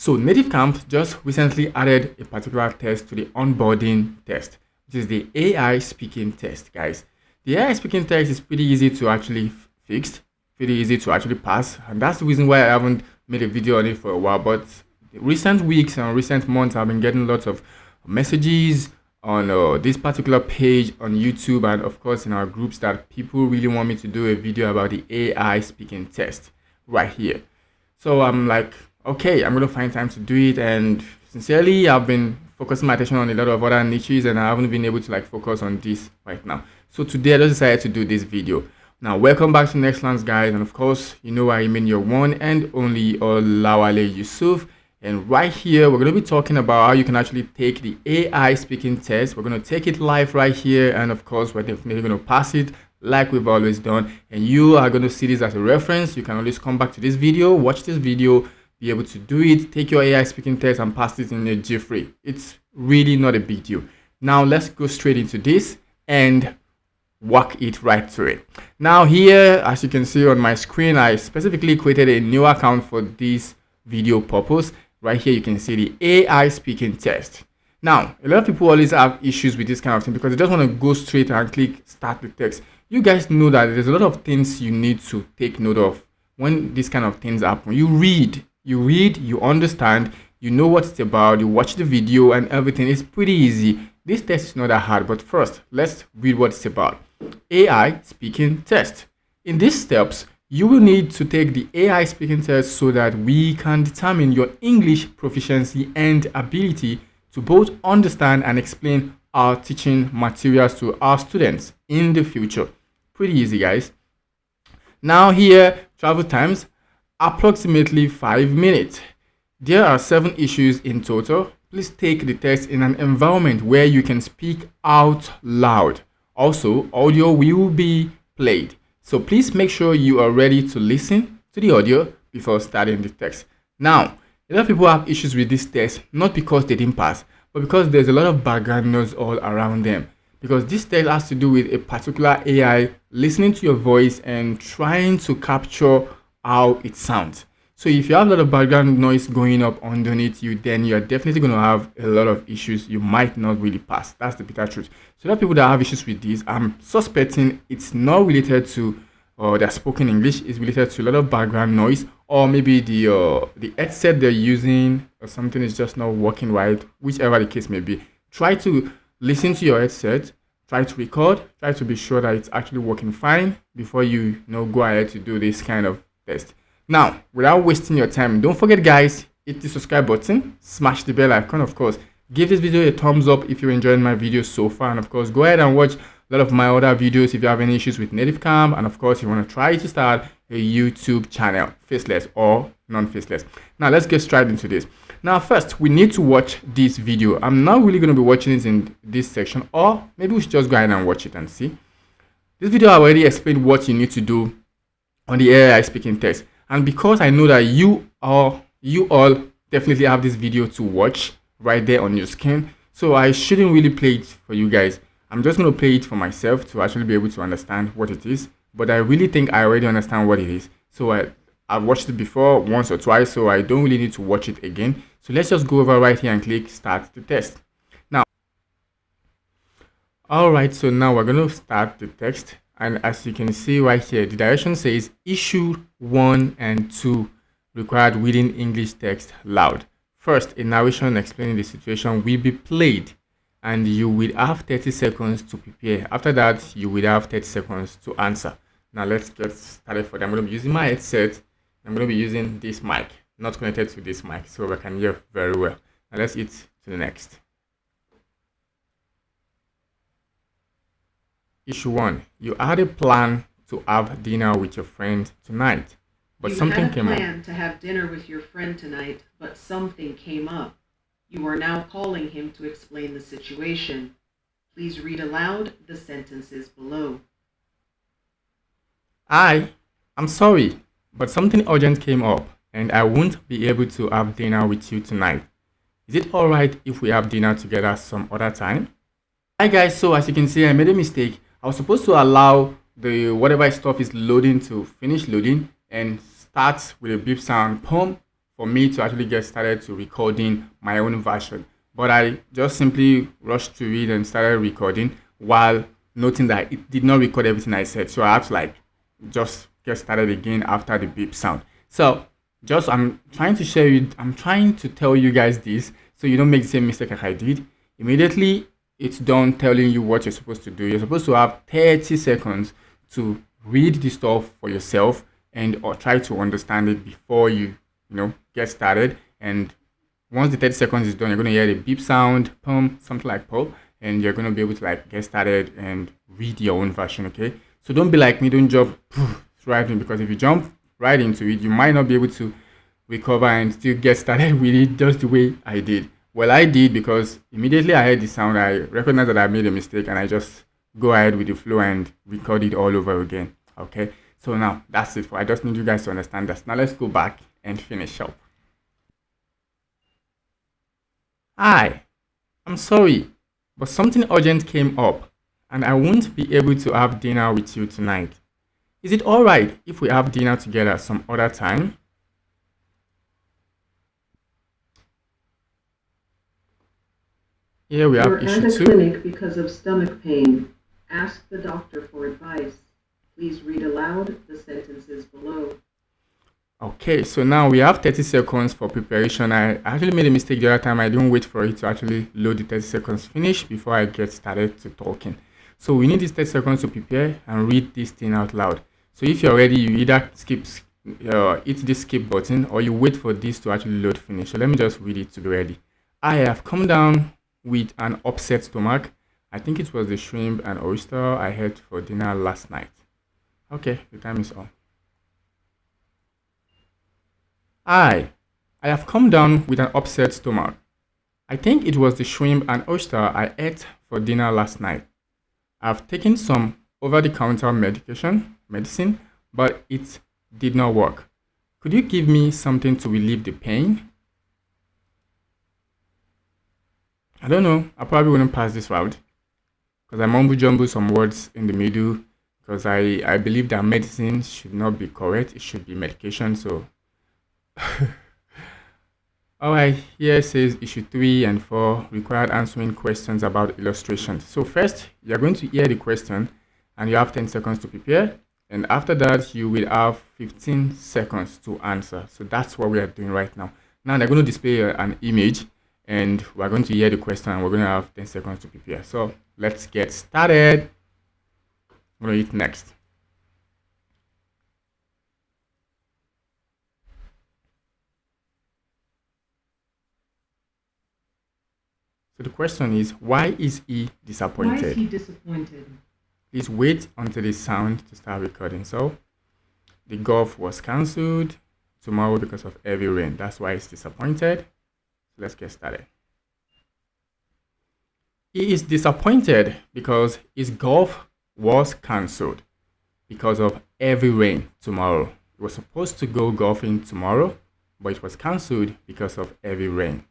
So NativeCamp just recently added a particular test to the onboarding test, which is the AI speaking test, guys. The AI speaking test is pretty easy to actually fix, pretty easy to actually pass, and that's the reason why I haven't made a video on it for a while. But recent weeks and recent months, I've been getting lots of messages on this particular page on YouTube, and of course in our groups, that people really want me to do a video about the AI speaking test right here. So I'm like, okay, I'm gonna find time to do it. And sincerely, I've been focusing my attention on a lot of other niches, and I haven't been able to like focus on this right now. So today I just decided to do this video. Now, welcome back to Nextlands, guys, and of course, you know I remain your one and only Olawale Yusuf. And right here, we're going to be talking about how you can actually take the AI speaking test. We're going to take it live right here, and of course, we're definitely going to pass it like we've always done. And you are going to see this as a reference. You can always come back to this video, watch this video, be able to do it, take your AI speaking test and pass it in a jiffy. It's really not a big deal. Now, let's go straight into this and walk it right through it. Now here, as you can see on my screen, I specifically created a new account for this video purpose. Right here, you can see the AI speaking test. Now, a lot of people always have issues with this kind of thing because they just want to go straight and click start the text. You guys know that there's a lot of things you need to take note of when these kind of things happen. You read, you understand, you know what it's about, you watch the video and everything. It's pretty easy. This test is not that hard, but first, let's read what it's about. AI speaking test. In these steps, you will need to take the AI speaking test so that we can determine your English proficiency and ability to both understand and explain our teaching materials to our students in the future. Pretty easy, guys. Now here, travel times, approximately 5 minutes. There are 7 issues in total. Please take the test in an environment where you can speak out loud. Also, audio will be played. So please make sure you are ready to listen to the audio before starting the text. Now, a lot of people have issues with this test, not because they didn't pass, but because there's a lot of background noise all around them. Because this test has to do with a particular AI listening to your voice and trying to capture how it sounds. So if you have a lot of background noise going up underneath you, then you're definitely going to have a lot of issues. You might not really pass. That's the bitter truth. So there are people that have issues with this. I'm suspecting it's not related to their spoken English. It's related to a lot of background noise, or maybe the headset they're using or something is just not working right, whichever the case may be. Try to listen to your headset, try to record, try to be sure that it's actually working fine before you go ahead to do this kind of test. Now, without wasting your time, don't forget, guys, hit the subscribe button, smash the bell icon, of course. Give this video a thumbs up if you're enjoying my videos so far, and of course, go ahead and watch a lot of my other videos if you have any issues with NativeCamp, and of course, you want to try to start a YouTube channel, faceless or non-faceless. Now, let's get straight into this. Now, first, we need to watch this video. I'm not really going to be watching it in this section, or maybe we should just go ahead and watch it and see. This video, I already explained what you need to do on the AI speaking test. And because I know that you all definitely have this video to watch right there on your screen, so I shouldn't really play it for you guys. I'm just going to play it for myself to actually be able to understand what it is. But I really think I already understand what it is. So I've watched it before once or twice, so I don't really need to watch it again. So let's just go over right here and click start the test. Now, all right, so now we're going to start the text. And as you can see right here, the direction says issue 1 and 2 required reading English text loud. First, a narration explaining the situation will be played, and you will have 30 seconds to prepare. After that, you will have 30 seconds to answer. Now let's get started for that. I'm going to be using my headset. I'm going to be using this mic, not connected to this mic, so I can hear very well. Now let's hit to the next. Issue 1. You had a plan to have dinner with your friend tonight, but something came up. You had a plan to have dinner with your friend tonight, but something came up. You are now calling him to explain the situation. Please read aloud the sentences below. I'm sorry, but something urgent came up, and I won't be able to have dinner with you tonight. Is it alright if we have dinner together some other time? Hi guys, so as you can see, I made a mistake. I was supposed to allow the whatever stuff is loading to finish loading and start with a beep sound, boom, for me to actually get started to recording my own version. But I just simply rushed to it and started recording while noting that it did not record everything I said. So I had to like just get started again after the beep sound. So just I'm trying to tell you guys this so you don't make the same mistake like I did. Immediately it's done telling you what you're supposed to do. You're supposed to have 30 seconds to read the stuff for yourself and or try to understand it before you get started. And once the 30 seconds is done, you're going to hear the beep sound, pum, something like pop, and you're going to be able to like get started and read your own version. Okay, so don't be like me, don't jump right in, because if you jump right into it, you might not be able to recover and still get started with it just the way I did. Well, I did, because immediately I heard the sound, I recognized that I made a mistake, and I just go ahead with the flow and record it all over again. Okay, so now that's it. I just need you guys to understand this. Now let's go back and finish up. Hi, I'm sorry, but something urgent came up, and I won't be able to have dinner with you tonight. Is it alright if we have dinner together some other time? Here we have You're at issue a 2. clinic because of stomach pain. Ask the doctor for advice. Please read aloud the sentences below. Okay, so now we have 30 seconds for preparation. I actually made a mistake the other time. I didn't wait for it to actually load the 30 seconds finish before I get started to talking. So we need these 30 seconds to prepare and read this thing out loud. So if you're ready, you either hit the skip button, or you wait for this to actually load finish. So let me just read it to be ready. I have come down with an upset stomach. I think it was the shrimp and oyster I had for dinner last night. Okay, the time is on. I have come down with an upset stomach. I think it was the shrimp and oyster I ate for dinner last night. I've taken some over-the-counter medicine, but it did not work. Could you give me something to relieve the pain? I don't know. I probably wouldn't pass this route because I mumble jumble some words in the middle, because I believe that medicine should not be correct. It should be medication. So alright, here says issue 3 and 4 required answering questions about illustrations. So first, you're going to hear the question and you have 10 seconds to prepare. And after that, you will have 15 seconds to answer. So that's what we are doing right now. Now they're going to display an image, and we're going to hear the question, and we're going to have 10 seconds to prepare. So let's get started. I'm going to hit next. So the question is, why is he disappointed? Why is he disappointed? Please wait until the sound to start recording. So the golf was cancelled tomorrow because of heavy rain. That's why he's disappointed. So let's get started. He is disappointed because his golf was cancelled because of heavy rain tomorrow. He was supposed to go golfing tomorrow, but it was cancelled because of heavy rain.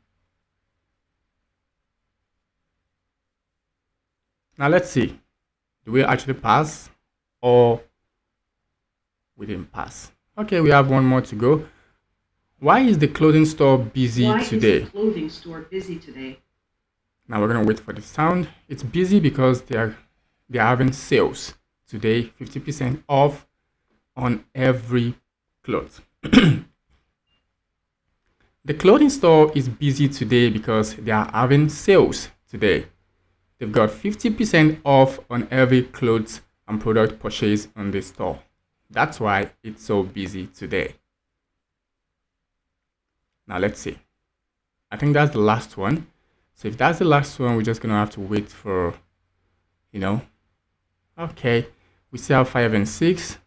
Now let's see. Do we actually pass, or we didn't pass? Okay, we have one more to go. Why is the clothing store busy today? Why is the clothing store busy today? Now we're gonna wait for the sound. It's busy because they're having sales today, 50% off on every clothes. The clothing store is busy today because they are having sales today. They've got 50% off on every clothes and product purchase on the store. That's why it's so busy today. Now let's see. I think that's the last one. So if that's the last one, we're just gonna have to wait for, Okay, we still have 5 and 6.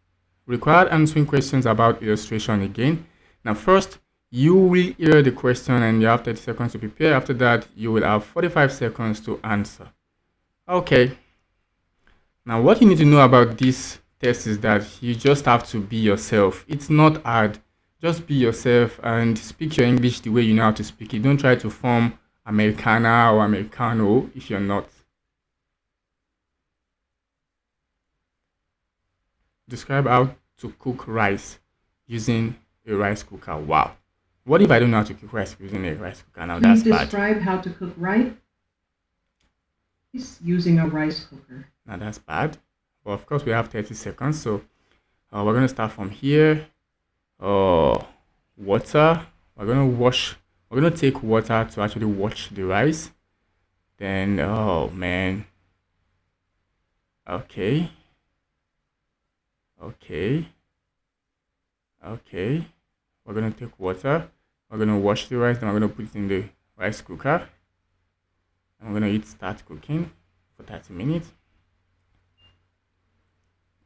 Required answering questions about illustration again. Now first, you will hear the question and you have 30 seconds to prepare. After that, you will have 45 seconds to answer. Okay. Now what you need to know about this test is that you just have to be yourself. It's not hard. Just be yourself and speak your English the way you know how to speak it. Don't try to form Americana or Americano if you're not. Describe how to cook rice using a rice cooker. Wow. What if I don't know how to cook rice using a rice cooker? Now Please that's bad. describe how to cook rice using a rice cooker. Now that's bad. But of course we have 30 seconds. So we're going to start from here. Water. We're going to take water to actually wash the rice. Then, oh man. Okay. We're going to take water. We're going to wash the rice. Then we're going to put it in the rice cooker. And we're going to hit start cooking for 30 minutes.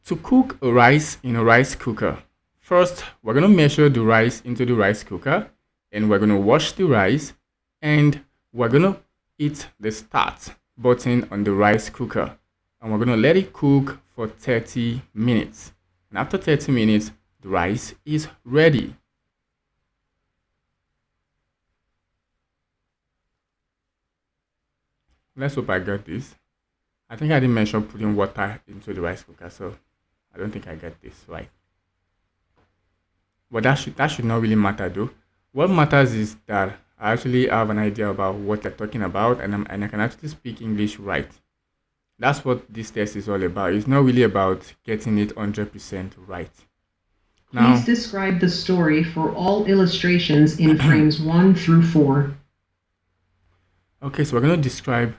To cook a rice in a rice cooker, first we're going to measure the rice into the rice cooker, and we're going to wash the rice, and we're going to hit the start button on the rice cooker, and we're going to let it cook for 30 minutes. And after 30 minutes, the rice is ready. Let's hope I got this. I think I didn't mention putting water into the rice cooker, so I don't think I got this right. But that should not really matter though. What matters is that I actually have an idea about what they're talking about, and I can actually speak English right. That's what this test is all about. It's not really about getting it 100% right. Now, please describe the story for all illustrations in frames 1 through 4. Okay, so we're going to describe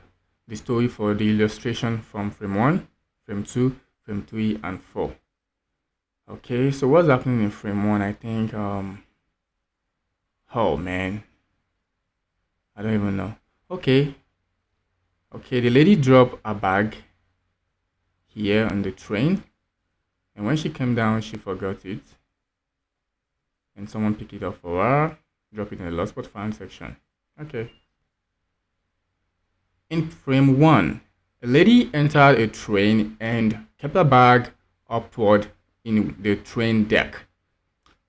the story for the illustration from frame 1, frame 2, frame 3, and 4. Okay, so what's happening in frame 1? I think, oh man, I don't even know. Okay, the lady dropped a bag here on the train, and when she came down, she forgot it, and someone picked it up for her, drop it in the lost but found section. Okay. In frame 1, a lady entered a train and kept her bag upward in the train deck.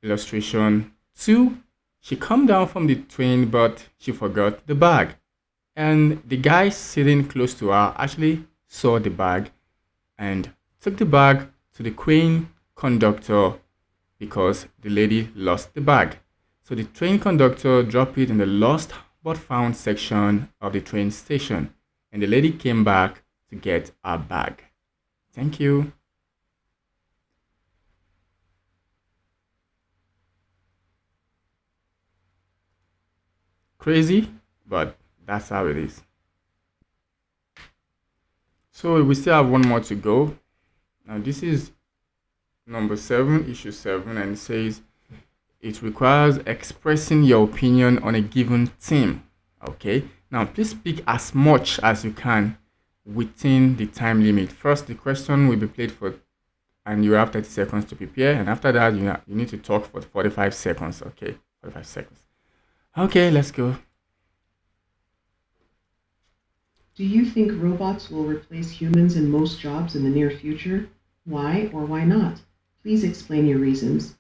Illustration 2, she came down from the train but she forgot the bag. And the guy sitting close to her actually saw the bag and took the bag to the train conductor because the lady lost the bag. So the train conductor dropped it in the lost but found section of the train station, and the lady came back to get her bag. Thank you. Crazy, but that's how it is. So we still have one more to go. Now this is number 7, issue 7, and it says it requires expressing your opinion on a given theme. Okay, now please speak as much as you can within the time limit. First, the question will be played for, and you have 30 seconds to prepare, and after that you need to talk for 45 seconds. Okay, 45 seconds. Okay, let's go. Do you think robots will replace humans in most jobs in the near future? Why or why not? Please explain your reasons.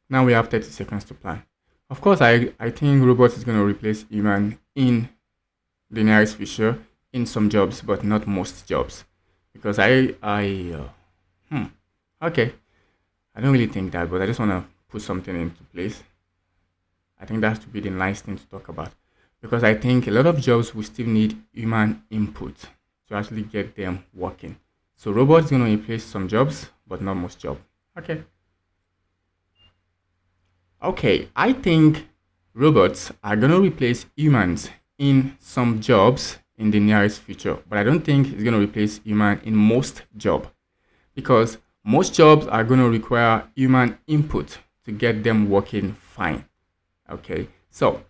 Now we have 30 seconds to plan. Of course, I think robots is going to replace human in the nearest future in some jobs, but not most jobs. Because okay, I don't really think that, but I just want to put something into place. I think that would be the nice thing to talk about. Because I think a lot of jobs will still need human input to actually get them working. So robots are going to replace some jobs, but not most jobs. Okay, I think robots are going to replace humans in some jobs in the nearest future, but I don't think it's going to replace human in most jobs, because most jobs are going to require human input to get them working fine. Okay, so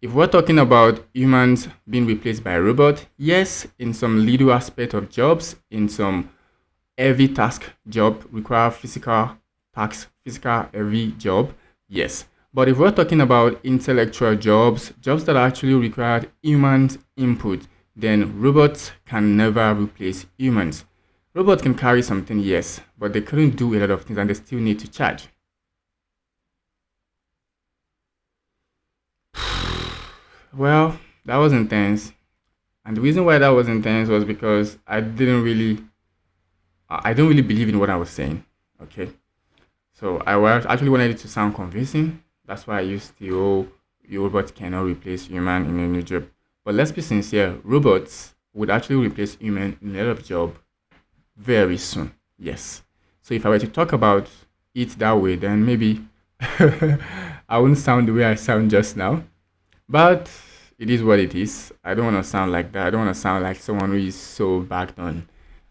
if we're talking about humans being replaced by a robot, yes, in some little aspect of jobs, in some heavy task job require physical heavy job, yes. But if we're talking about intellectual jobs that actually require humans input, then robots can never replace humans. Robots can carry something, yes, but they couldn't do a lot of things, and they still need to charge. Well, that was intense. And the reason why that was intense was because I don't really believe in what I was saying. Okay. So I actually wanted it to sound convincing, That's why I used the whole robot cannot replace human in any job. But let's be sincere, robots would actually replace human in a lot of job very soon. Yes. So if I were to talk about it that way, then maybe I wouldn't sound the way I sound just now. But it is what it is. I don't want to sound like that. I don't want to sound like someone who is so backed on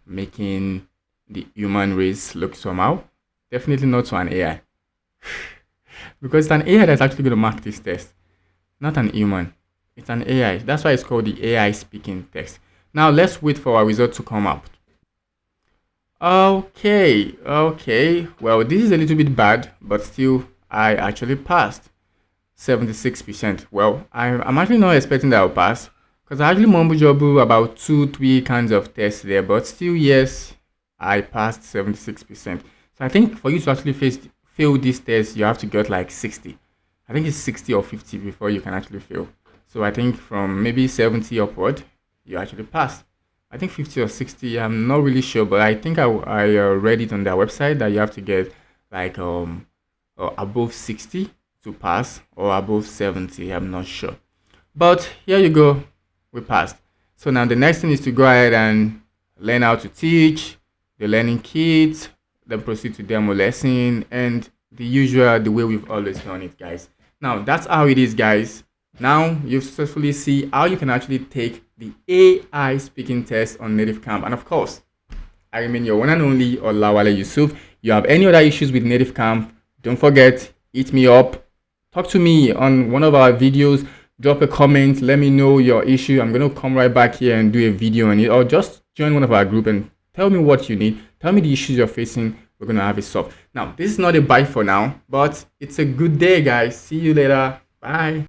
making the human race look somehow. Definitely not to an AI. Because it's an AI that's actually going to mark this test, not an human. It's an AI. That's why it's called the AI speaking test. Now let's wait for our result to come out. Okay. Well, this is a little bit bad, but still, I actually passed 76%. Well, I'm actually not expecting that I'll pass because I actually mumble jumble about 2-3 kinds of tests there, but still, yes, I passed 76%. So I think for you to actually fail this test, you have to get like 60. I think it's 60 or 50 before you can actually fail. So I think from maybe 70 upward, you actually pass. I think 50 or 60, I'm not really sure, but I think I read it on their website that you have to get like above 60 to pass or above 70, I'm not sure. But here you go, we passed. So now the next thing is to go ahead and learn how to teach, the learning kits, then proceed to demo lesson, and the way we've always done it, guys. Now that's how it is, guys. Now you successfully see how you can actually take the AI speaking test on NativeCamp. And of course, I remain your one and only Olawale Yusuf. If you have any other issues with NativeCamp, don't forget, hit me up. Talk to me on one of our videos. Drop a comment. Let me know your issue. I'm going to come right back here and do a video on it. Or just join one of our group and tell me what you need. Tell me the issues you're facing. We're going to have it solved. Now, this is not a bye for now, but it's a good day, guys. See you later. Bye.